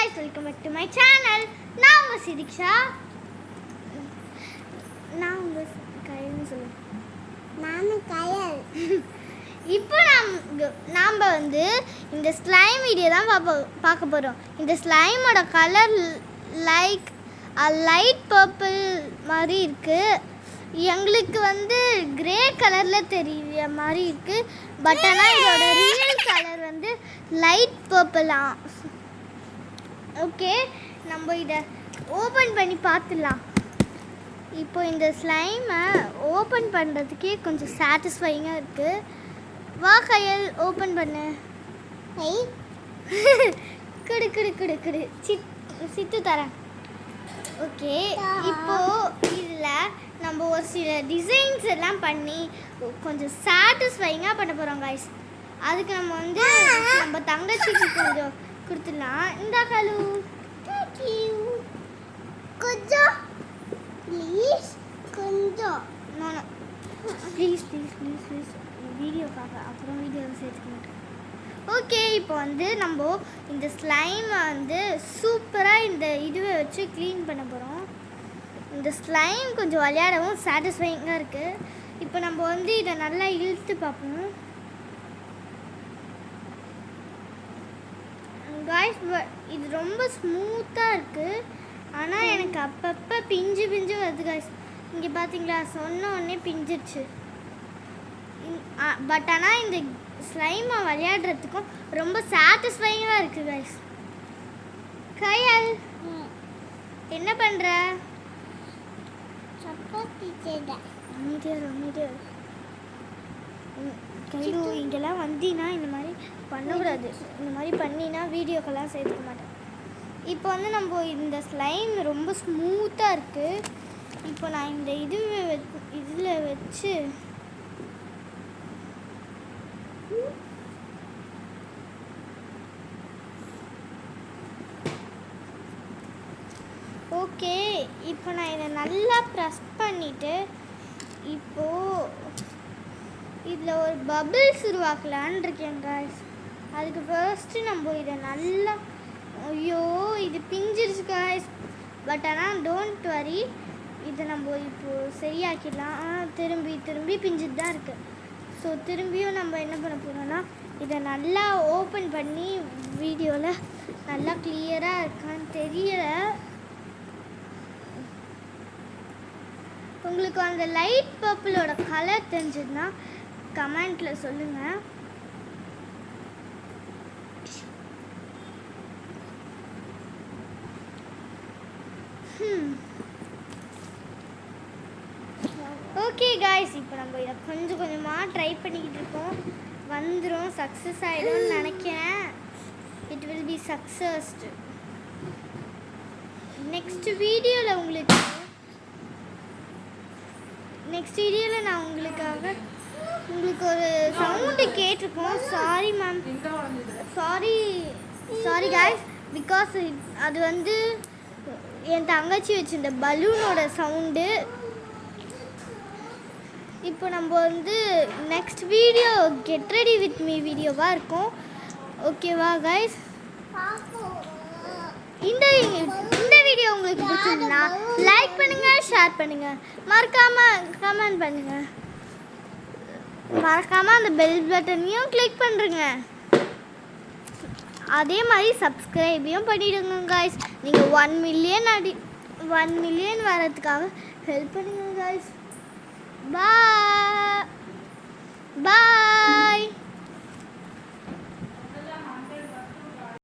guys, welcome back to my channel. நான் உங்க சிதிக்ஷா. நான் உங்க கயல்னு சொல்லுங்க. நானும் கயல். இப்போ நாம வந்து இந்த ஸ்லைம் வீடியோ தான் பார்க்க போறோம். இந்த ஸ்லைமோட கலர் லைட் பர்பிள் மாதிரி இருக்கு. எங்களுக்கு வந்து கிரே கலர்ல தெரிய மாதிரி இருக்கு. பட் ஆனால் இதோட ரியல் கலர் வந்து லைட் பர்பிளா. ஓகே, நம்ம இதை ஓப்பன் பண்ணி பார்த்துடலாம். இப்போ இந்த ஸ்லைமை ஓப்பன் பண்ணுறதுக்கே கொஞ்சம் சாட்டிஸ்ஃபைங்காக இருக்குது. வா கயல், ஓப்பன் பண்ணு. குடு குடு குடு குடு சித்து தரேன். ஓகே, இப்போது இதில் நம்ம ஒரு சில டிசைன்ஸ் எல்லாம் பண்ணி கொஞ்சம் சாட்டிஸ்ஃபைங்காக பண்ண போகிறோம் காய்ஸ். அதுக்கு நம்ம வந்து நம்ம தங்கச்சிக்கு கொஞ்சம் கொடுத்துடலாம். இந்த கலு கொஞ்சம் ப்ளீஸ், கொஞ்சம் ப்ளீஸ் ப்ளீஸ் ப்ளீஸ் ப்ளீஸ் வீடியோக்காக அப்புறம் வீடியோவை சேர்த்துக்க மாட்டேன். ஓகே, இப்போ வந்து நம்ம இந்த ஸ்லைமை வந்து சூப்பராக இந்த இதுவை வச்சு க்ளீன் பண்ண போகிறோம். இந்த ஸ்லைம் கொஞ்சம் விளையாடவும் சாட்டிஸ்ஃபைங்காக இருக்குது. இப்போ நம்ம வந்து இதை நல்லா இழுத்து பார்ப்போம் காய்ஸ். இது ரொம்ப ஸ்மூத்தாக இருக்குது, ஆனால் எனக்கு அப்பப்போ பிஞ்சு வருது காய்ஸ். இங்கே பார்த்தீங்களா, சொன்ன உடனே பிஞ்சிருச்சு. பட் ஆனால் இந்த ஸ்லைமை விளையாடுறதுக்கும் ரொம்ப சாட்டிஸ்ஃபைங்காக இருக்குது காய்ஸ். கயல், என்ன பண்ணுற? சப்பாத்தி செய்தேன். அமைதியாக கைடு, இங்கெல்லாம் வந்தீங்கன்னா இந்த மாதிரி பண்ணக்கூடாது. இந்த மாதிரி பண்ணினா வீடியோக்கெல்லாம் சேர்த்துக்க மாட்டேன். இப்போ வந்து நம்ம இந்த ஸ்லைம் ரொம்ப ஸ்மூத்தாக இருக்குது. இப்போ நான் இந்த இதில் வச்சு ஓகே, இப்போ நான் இதை நல்லா ப்ரெஸ் பண்ணிவிட்டு இப்போது இதில் ஒரு பபிள்ஸ் உருவாக்கலான்னு இருக்கேன் காய்ஸ். அதுக்கு ஃபர்ஸ்ட்டு நம்ம இதை நல்லா, ஐயோ இது பிஞ்சிருச்சு காய்ஸ். பட் ஆனால் டோன்ட் வரி, இதை நம்ம இப்போது சரியாக்கிடலாம். திரும்பி பிஞ்சிட்டு தான் இருக்குது. ஸோ திரும்பியும் நம்ம என்ன பண்ண போகிறோம்னா, இதை நல்லா ஓப்பன் பண்ணி வீடியோவில் நல்லா கிளியராக இருக்கான்னு தெரியல. உங்களுக்கு அந்த லைட் பர்பிளோட கலர் தெரிஞ்சதுன்னா கமெண்ட்ல சொல்லுங்கள். ஓகே காய்ஸ், இப்போ நம்ம இதை கொஞ்சமாக ட்ரை பண்ணிக்கிட்டு இருக்கோம். வந்துடும், சக்ஸஸ் ஆகிடும்னு நினைக்கிறேன். It will be successed. Next வீடியோவில் நான் உங்களுக்கு ஒரு சவுண்டு கேட்டிருக்கோம். Sorry ma'am, sorry guys, because அது வந்து என் தங்கச்சி வச்சிருந்த பலூனோட சவுண்டு. இப்போ நம்ம வந்து next video get ready with me வீடியோவாக இருக்கும். ஓகேவா காய்ஸ்? இந்த வீடியோ உங்களுக்கு பிடிச்சிருந்தா லைக் பண்ணுங்கள், ஷேர் பண்ணுங்கள், மறக்காமல் கமெண்ட் பண்ணுங்கள், மறக்காமல் அந்த பெல் பட்டனையும் கிளிக் பண்ணுறங்க. அதே மாதிரி சப்ஸ்கிரைபையும் பண்ணிவிடுங்க காய்ஸ். நீங்கள் 1 மில்லியன் வரதுக்காக ஹெல்ப் பண்ணுங்க காய்ஸ். பாய்.